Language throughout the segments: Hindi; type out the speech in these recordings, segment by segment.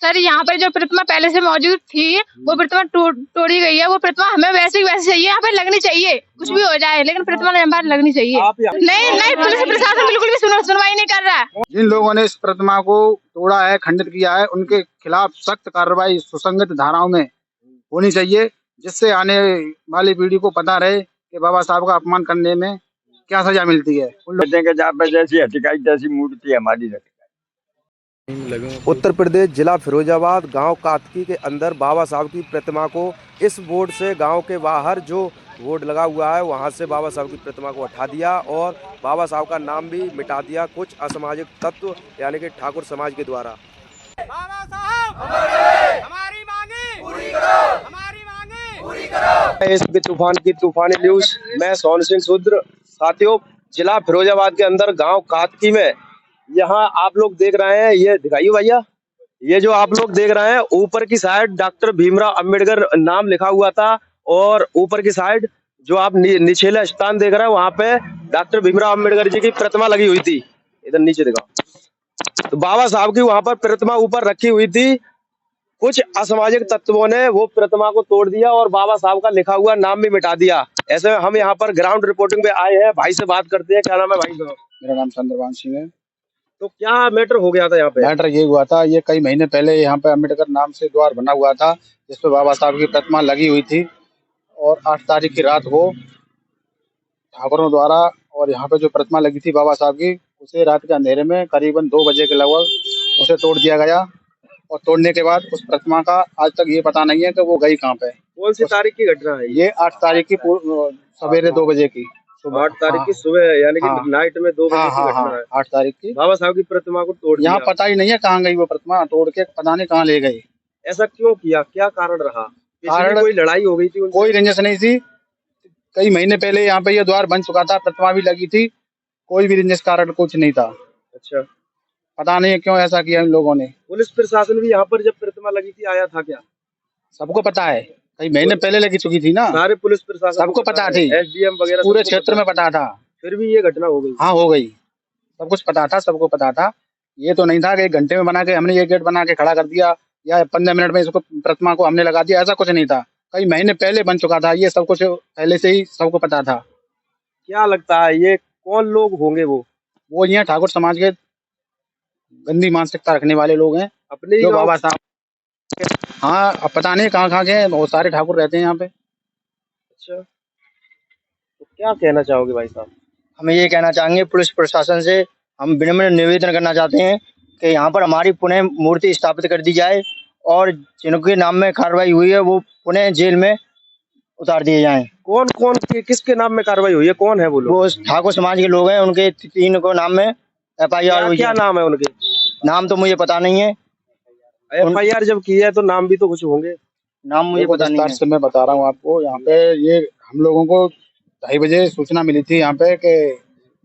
सर यहाँ पर जो प्रतिमा पहले से मौजूद थी वो प्रतिमा तोड़ी गई है। वो प्रतिमा हमें वैसे ही वैसे चाहिए, यहाँ पर लगनी चाहिए, कुछ भी हो जाए, लेकिन प्रतिमा यहाँ पर लगनी चाहिए। नहीं नहीं, पुलिस प्रशासन बिल्कुल भी सुनवाई नहीं कर रहा है। जिन लोगों ने इस प्रतिमा को तोड़ा है, खंडित किया है, उनके खिलाफ सख्त कार्रवाई सुसंगत धाराओं में होनी चाहिए, जिससे आने वाली पीढ़ी को पता रहे कि बाबा साहब का अपमान करने में क्या सजा मिलती है। जहाँ पे जैसी हटिकाई तैसी मूर्ति हमारी। उत्तर प्रदेश जिला फिरोजाबाद गांव कातकी के अंदर बाबा साहब की प्रतिमा को इस बोर्ड से गांव के बाहर जो बोर्ड लगा हुआ है वहां से बाबा साहब की प्रतिमा को हटा दिया और बाबा साहब का नाम भी मिटा दिया कुछ असामाजिक तत्व यानी कि ठाकुर समाज के द्वारा। बाबा साहब हमारी मांगे पूरी करो, हमारी मांगे पूरी करो। इस तूफान की तूफानी न्यूज, मैं सोन सिंह शूद्र। साथियों, जिला फिरोजाबाद के अंदर गांव कातकी में यहाँ आप लोग देख रहे हैं, ये दिखाइए भैया, ये जो आप लोग देख रहे हैं ऊपर की साइड डॉक्टर भीमराव अंबेडकर नाम लिखा हुआ था और ऊपर की साइड जो आप निचले स्थान देख रहे हैं वहां पे डॉक्टर भीमराव अंबेडकर जी की प्रतिमा लगी हुई थी। इधर नीचे दिखाओ, तो बाबा साहब की वहां पर प्रतिमा ऊपर रखी हुई थी। कुछ असामाजिक तत्वों ने वो प्रतिमा को तोड़ दिया और बाबा साहब का लिखा हुआ नाम भी मिटा दिया। ऐसे में हम यहाँ पर ग्राउंड रिपोर्टिंग पे आए हैं, भाई से बात करते हैं। क्या नाम है भाई? मेरा नाम चंद्रभान सिंह है। तो क्या मैटर हो गया था यहाँ पे? मैटर ये हुआ था, ये कई महीने पहले यहाँ पे अम्बेडकर नाम से द्वार बना हुआ था जिसपे बाबा साहब की प्रतिमा लगी हुई थी और 8 तारीख की रात को ठाकुरों द्वारा और यहाँ पे जो प्रतिमा लगी थी बाबा साहब की, उसे रात के अंधेरे में करीबन 2 बजे के लगभग उसे तोड़ दिया गया और तोड़ने के बाद उस प्रतिमा का आज तक ये पता नहीं है कि वो गई कहाँ पे। कौन सी तारीख की घटना है ये 8 तारीख की सवेरे 2 बजे की, 8 तारीख की सुबह यानी कि नाइट में 2 बजे की घटना है। 8 तारीख की बाबा साहब की प्रतिमा को तोड़ दिया। यहाँ पता ही नहीं है कहाँ गई वो प्रतिमा, तोड़ के पता नहीं कहाँ ले गई। ऐसा क्यों किया, क्या कारण रहा? कारण कोई लड़ाई हो गई थी? कोई रंजिश नहीं थी। कई महीने पहले यहाँ पे ये द्वार बन चुका था, प्रतिमा भी लगी थी, कोई भी रंजिश कारण कुछ नहीं था। अच्छा, पता नहीं है क्यों ऐसा किया इन लोगों ने। पुलिस प्रशासन भी यहाँ पर जब प्रतिमा लगी थी आया था क्या? सबको पता है, कई महीने पहले लगी चुकी थी ना। सारे पुलिस प्रशासन सबको पता थी, एसडीएम वगैरह पूरे क्षेत्र में पता था। फिर भी ये घटना हो गई? हाँ हो गई, सब कुछ पता था, सबको पता था। ये तो नहीं था कि 1 घंटे में बना के हमने ये गेट बना के खड़ा कर दिया या 15 मिनट में इसको प्रतिमा को हमने लगा दिया, ऐसा कुछ नहीं था। कई महीने पहले बन चुका था, ये सब कुछ पहले से ही सबको पता था। क्या लगता है ये कौन लोग होंगे? वो यहाँ ठाकुर समाज के गंदी मानसिकता रखने वाले लोग हैं अपने जो बाबा साहब। हाँ, अब पता नहीं कहाँ कहाँ के बहुत सारे ठाकुर रहते हैं यहाँ पे। अच्छा, तो क्या कहना चाहोगे भाई साहब? हमें ये कहना चाहेंगे पुलिस प्रशासन से, हम विनम्र निवेदन करना चाहते हैं कि यहाँ पर हमारी पुनः मूर्ति स्थापित कर दी जाए और जिनके नाम में कार्रवाई हुई है वो पुनः जेल में उतार दिए जाएं। कौन कौन किसके नाम में कार्रवाई हुई है? कौन है वो लोग? वो ठाकुर समाज के लोग हैं, उनके 3 को नाम में FIR हुई है। क्या नाम है उनके? नाम तो मुझे पता नहीं है। FIR जब की है तो नाम भी तो कुछ होंगे। नाम मुझे पता नहीं है। से मैं बता रहा हूँ आपको। यहाँ पे ये हम लोगों को 2:30 बजे सूचना मिली थी यहाँ पे कि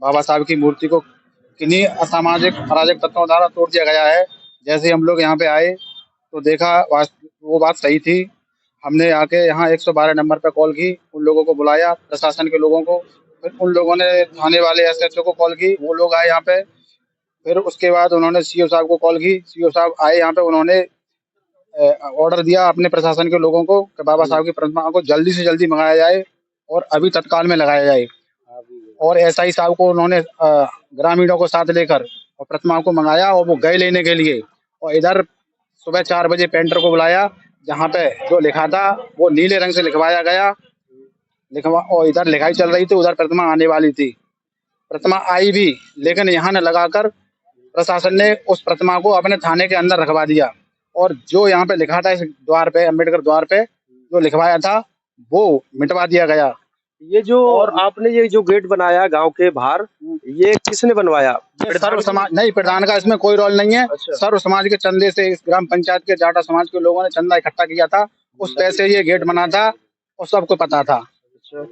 बाबा साहब की मूर्ति को किन्हीं असामाजिक अराजक तत्वों द्वारा तोड़ दिया गया है। जैसे हम लोग यहाँ पे आए तो देखा वो बात सही थी। हमने आके यहाँ 112 नंबर पर कॉल की, उन लोगों को बुलाया, प्रशासन के लोगों को। फिर उन लोगों ने थाने वाले SHO को कॉल की, वो लोग आए यहाँ पे। फिर उसके बाद उन्होंने CO साहब को कॉल की, CO साहब आए यहाँ पे। उन्होंने ऑर्डर दिया अपने प्रशासन के लोगों को कि बाबा साहब की प्रतिमा को जल्दी से जल्दी मंगाया जाए और अभी तत्काल में लगाया जाए। और SI साहब को उन्होंने ग्रामीणों को साथ लेकर और प्रतिमा को मंगाया और वो गए लेने के लिए। और इधर सुबह 4 बजे पेंटर को बुलाया, जहाँ पे जो लिखा था वो नीले रंग से लिखवाया गया, और इधर लिखाई चल रही थी, उधर प्रतिमा आने वाली थी। प्रतिमा आई भी, लेकिन यहाँ न लगाकर प्रशासन ने उस प्रतिमा को अपने थाने के अंदर रखवा दिया। और जो यहाँ पे लिखा था इस द्वार पे, अम्बेडकर द्वार पे जो लिखवाया था वो मिटवा दिया गया। ये जो और आपने ये जो गेट बनाया गांव के बाहर, ये किसने बनवाया? सर्व समाज नहीं, प्रधान का इसमें कोई रोल नहीं है। अच्छा। सर्व समाज के चंदे से इस ग्राम पंचायत के जाटा समाज के लोगों ने चंदा इकट्ठा किया था, उस पैसे ये गेट बना था और सबको पता था। अच्छा।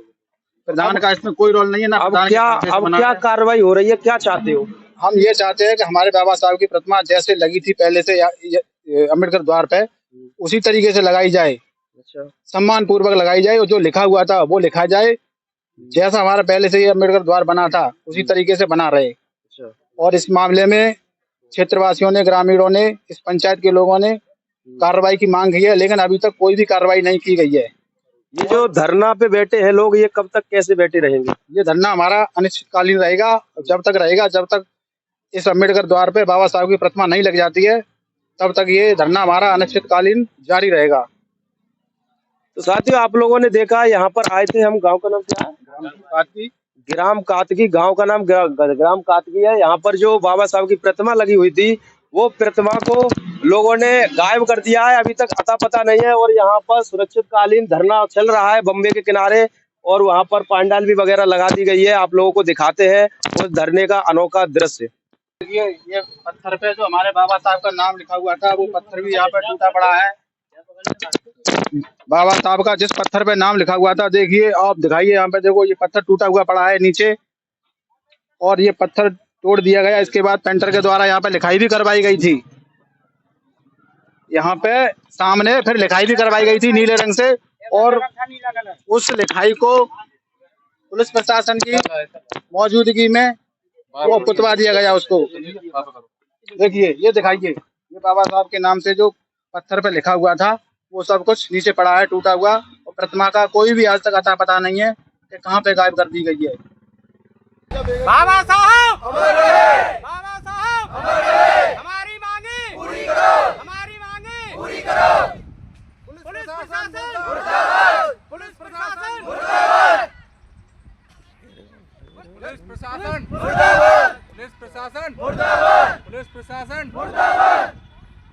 प्रधान का इसमें कोई रोल नहीं है ना। अब क्या कार्रवाई हो रही है, क्या चाहते हो? हम ये चाहते हैं कि हमारे बाबा साहब की प्रतिमा जैसे लगी थी पहले से अम्बेडकर द्वार पे, उसी तरीके से लगाई जाए। अच्छा। सम्मान पूर्वक लगाई जाए और जो लिखा हुआ था वो लिखा जाए। जैसा हमारा पहले से ये अम्बेडकर द्वार बना था उसी तरीके से बना रहे। अच्छा। और इस मामले में क्षेत्रवासियों ने, ग्रामीणों ने, इस पंचायत के लोगों ने कार्रवाई की मांग की है, लेकिन अभी तक कोई भी कार्रवाई नहीं की गई है। ये जो धरना पे बैठे हैं लोग, ये कब तक कैसे बैठे रहेंगे? ये धरना हमारा अनिश्चितकालीन रहेगा, जब तक इस अम्बेडकर द्वार पे बाबा साहब की प्रतिमा नहीं लग जाती है, तब तक ये धरना हमारा अनिश्चितकालीन जारी रहेगा। तो साथियों, आप लोगों ने देखा, यहाँ पर आए थे हम। गांव का नाम क्या है? ग्राम कातकी। गांव का नाम ग्राम कातकी है। यहाँ पर जो बाबा साहब की प्रतिमा लगी हुई थी, वो प्रतिमा को लोगों ने गायब कर दिया है। अभी तक अता पता नहीं है। और यहाँ पर सुरक्षितकालीन धरना चल रहा है बम्बे के किनारे, और वहाँ पर पांडाल भी वगैरह लगा दी गई है। आप लोगों को दिखाते हैं उस धरने का अनोखा दृश्य। ये पत्थर पे जो हमारे बाबा साहब का नाम लिखा हुआ था, वो पत्थर भी यहाँ पे टूटा पड़ा है। बाबा साहब का जिस पत्थर पे नाम लिखा हुआ था, देखिए आप दिखाइए, यहाँ पे देखो, ये पत्थर टूटा हुआ पड़ा है नीचे, और ये पत्थर तोड़ दिया गया। इसके बाद पेंटर के द्वारा यहाँ पे लिखाई भी करवाई गई थी। यहाँ पे सामने फिर लिखाई भी करवाई गई थी नीले रंग से, और उस लिखाई को पुलिस प्रशासन की मौजूदगी में वो पुतवा दिया गया उसको। देखिए, ये दिखाइए, ये बाबा साहब के नाम से जो पत्थर पे लिखा हुआ था, वो सब कुछ नीचे पड़ा है टूटा हुआ, और प्रतिमा का कोई भी आज तक अता पता नहीं है कि कहाँ पे गायब कर दी गई है। बाबा साहब, बाबा साहब, हमारी मांगे पूरी करो, हमारी मांगे पूरी करो। पुलिस प्रशासन मुर्दाबाद, पुलिस प्रशासन मुर्दाबाद, पुलिस प्रशासन मुर्दाबाद, पुलिस प्रशासन मुर्दाबाद, पुलिस प्रशासन मुर्दाबाद।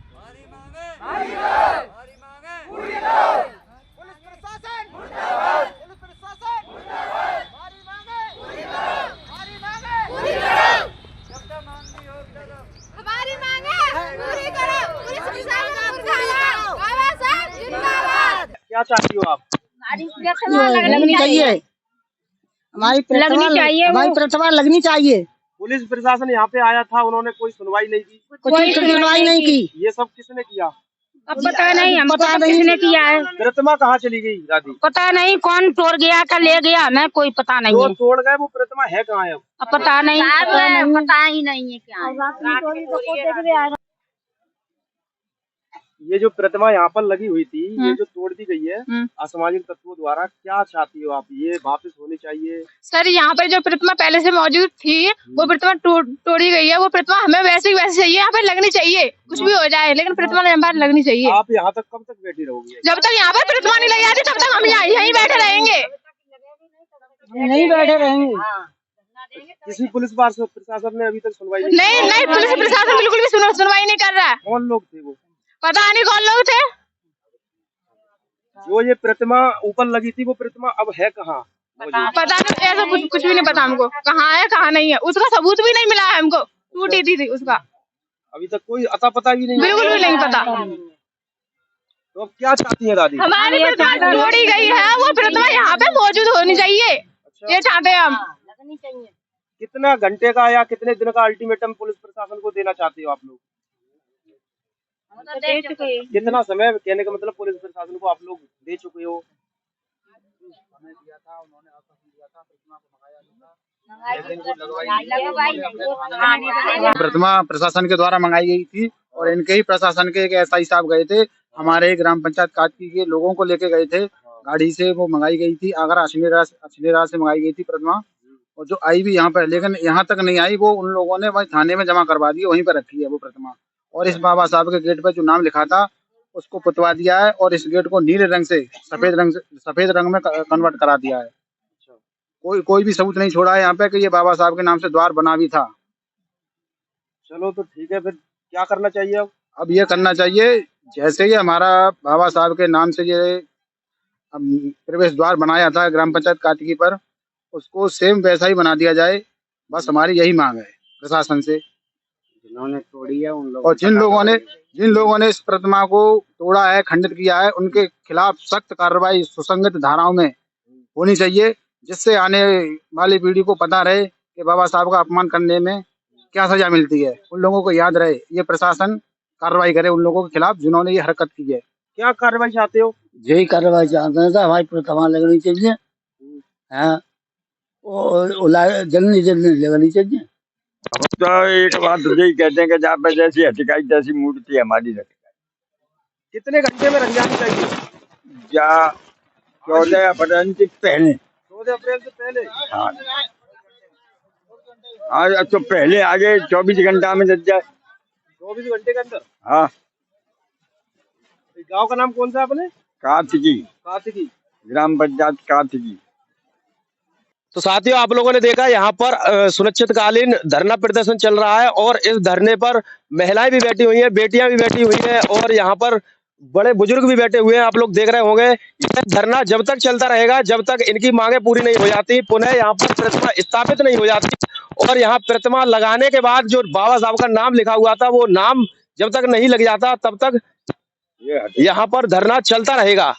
हमारी मांगे हमारी मांगे पूरी करो। पुलिस प्रशासन मुर्दाबाद, पुलिस प्रशासन मुर्दाबाद, हमारी मांगे पूरी करो, हमारी मांगे पूरी करो। जब तक मांगी हो हमारी मांगे पूरी करो। पुलिस प्रशासन मुर्दाबाद, बाबा साहब जिंदाबाद। क्या चाहती हो आप? लगनी चाहिए, हमारी प्रतिमा लगनी चाहिए। पुलिस प्रशासन यहाँ पे आया था, उन्होंने कोई सुनवाई नहीं की। कोई सुनवाई नहीं की। ये सब किसने किया? अब पता नहीं, हमको किसने किया है। प्रतिमा कहाँ चली गई दादी? पता नहीं कौन तोड़ गया, का ले गया, हमें कोई पता नहीं जो है। तोड़ गए वो प्रतिमा है कहाँ है? अब पता नहीं, पता ही नहीं है क्या है। ये जो प्रतिमा यहाँ पर लगी हुई थी, ये जो तोड़ दी गई है असामाजिक तत्वों द्वारा, क्या चाहती हो आप? ये वापस होनी चाहिए? सर, यहाँ पर जो प्रतिमा पहले से मौजूद थी, वो प्रतिमा तोड़ी गई है। वो प्रतिमा हमें वैसे चाहिए, यहाँ पर लगनी चाहिए, कुछ भी हो जाए, लेकिन प्रतिमा यहाँ पर लगनी चाहिए। आप यहाँ तक कब तक बैठी रहोगी? जब तक यहाँ पर प्रतिमा नहीं लग जाती, तब तक हम यहीं बैठे रहेंगे। नहीं बैठे रहेंगे। किसी पुलिस प्रशासन ने अभी तक सुनवाई नहीं, पुलिस प्रशासन बिल्कुल भी सुनवाई नहीं कर रहा है। कौन लोग थे वो? पता नहीं कौन लोग थे। जो ये प्रतिमा ऊपर लगी थी, वो प्रतिमा अब है कहाँ? पता नहीं, ऐसा कुछ भी नहीं पता हमको, कहाँ है कहाँ नहीं है। उसका सबूत भी नहीं मिला है हमको, टूटी थी उसका। अभी तक कोई अता पता ही नहीं? बिल्कुल भी नहीं पता। तो अब क्या चाहती है दादी? हमारी प्रतिमा तोड़ी गई है, वो प्रतिमा यहाँ पे मौजूद होनी चाहिए, ये चाहते हैं हम। कितना घंटे का या कितने दिन का अल्टीमेटम पुलिस प्रशासन को देना चाहते हो आप लोग? कितना समय? कहने का मतलब पुलिस प्रशासन को आप लोग दे चुके हो? प्रतिमा प्रशासन के द्वारा मंगाई गई थी, और इनके ही प्रशासन के एक एसआई साहब गए थे, हमारे ग्राम पंचायत काटकी के लोगों को लेके गए थे गाड़ी से। वो मंगाई गई थी आगरा अछनेरा से मंगाई गई थी प्रतिमा, और जो आई भी यहाँ पर, लेकिन यहाँ तक नहीं आई। वो उन लोगों ने वही थाने में जमा करवा दी, वहीं पर रखी है वो प्रतिमा। और इस बाबा साहब के गेट पर जो नाम लिखा था, उसको पुतवा दिया है, और इस गेट को नीले रंग से सफेद रंग में कन्वर्ट करा दिया है। कोई भी सबूत नहीं छोड़ा है यहाँ पे कि ये बाबा साहब के नाम से द्वार बना भी था। चलो तो ठीक है, फिर क्या करना चाहिए अब ये करना चाहिए, जैसे ही हमारा बाबा साहब के नाम से ये प्रवेश द्वार बनाया था ग्राम पंचायत काटकी पर, उसको सेम वैसा ही बना दिया जाए। बस हमारी यही मांग है प्रशासन से। जिन्होंने तोड़ी है उन और जिन लोगों ने इस प्रतिमा को तोड़ा है, खंडित किया है, उनके खिलाफ सख्त कार्रवाई सुसंगत धाराओं में होनी चाहिए, जिससे आने वाली पीढ़ी को पता रहे कि बाबा साहब का अपमान करने में क्या सजा मिलती है। उन लोगों को याद रहे, ये प्रशासन कार्रवाई करे उन लोगों के खिलाफ जिन्होंने ये हरकत की है। क्या कार्रवाई चाहते हो? यही कार्रवाई चाहते हैं, हमारी प्रतिमा लगनी चाहिए, जल्दी लगनी चाहिए। तो एक बात यही कहते हैं कि जहाँ पे जैसी हटिकाई तैसी मूर्ति हमारी रखी। कितने घंटे में रख जानी चाहिए? 14 अप्रैल से पहले। 14 अप्रैल से पहले। हाँ, आज तो पहले आ जाए, 24 घंटा में लग जाए। 24 घंटे के अंदर। हाँ, गांव का नाम कौन सा आपने? कार्तिकी, कार्तिकी ग्राम पंचायत कार्तिकी। तो साथियों, आप लोगों ने देखा यहाँ पर सुनिश्चितकालीन धरना प्रदर्शन चल रहा है और इस धरने पर महिलाएं भी बैठी हुई हैं, बेटियां भी बैठी हुई हैं और यहाँ पर बड़े बुजुर्ग भी बैठे हुए हैं। आप लोग देख रहे होंगे यह धरना जब तक चलता रहेगा, जब तक इनकी मांगे पूरी नहीं हो जाती, पुनः यहाँ पर प्रतिमा स्थापित नहीं हो जाती और यहाँ प्रतिमा लगाने के बाद जो बाबा साहब का नाम लिखा हुआ था वो नाम जब तक नहीं लग जाता तब तक यहाँ पर धरना चलता रहेगा।